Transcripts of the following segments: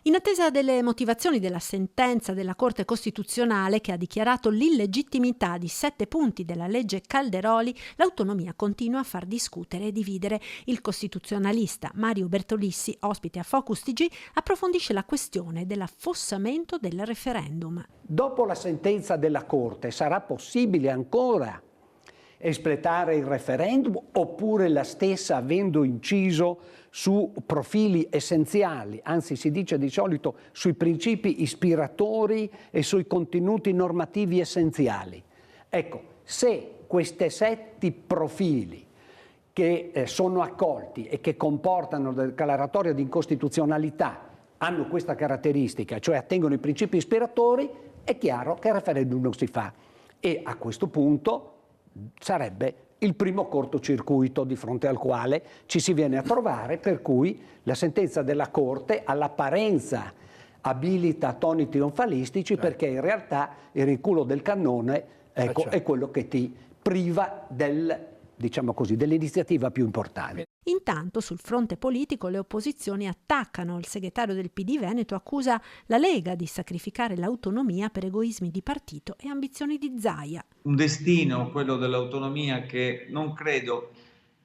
In attesa delle motivazioni della sentenza della Corte Costituzionale che ha dichiarato l'illegittimità di 7 punti della legge Calderoli, l'autonomia continua a far discutere e dividere. Il costituzionalista Mario Bertolissi, ospite a Focus TG, approfondisce la questione dell'affossamento del referendum. Dopo la sentenza della Corte sarà possibile ancora espletare il referendum, oppure la stessa, avendo inciso su profili essenziali, anzi si dice di solito sui principi ispiratori e sui contenuti normativi essenziali. Ecco, se questi 7 profili che sono accolti e che comportano declaratoria di incostituzionalità hanno questa caratteristica, cioè attengono ai principi ispiratori, è chiaro che il referendum non si fa. E a questo punto sarebbe il primo cortocircuito di fronte al quale ci si viene a trovare, per cui la sentenza della Corte all'apparenza abilita toni trionfalistici, perché in realtà il rinculo del cannone, ecco, è quello che ti priva dell'iniziativa più importante. Intanto sul fronte politico le opposizioni attaccano. Il segretario del PD Veneto accusa la Lega di sacrificare l'autonomia per egoismi di partito e ambizioni di Zaia. Un destino, quello dell'autonomia, che non credo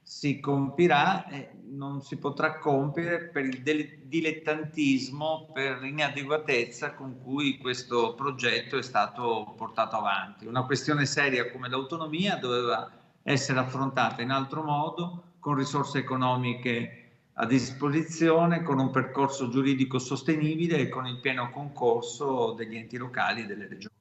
si compirà e non si potrà compiere per il dilettantismo, per l'inadeguatezza con cui questo progetto è stato portato avanti. Una questione seria come l'autonomia doveva essere affrontata in altro modo, con risorse economiche a disposizione, con un percorso giuridico sostenibile e con il pieno concorso degli enti locali e delle regioni.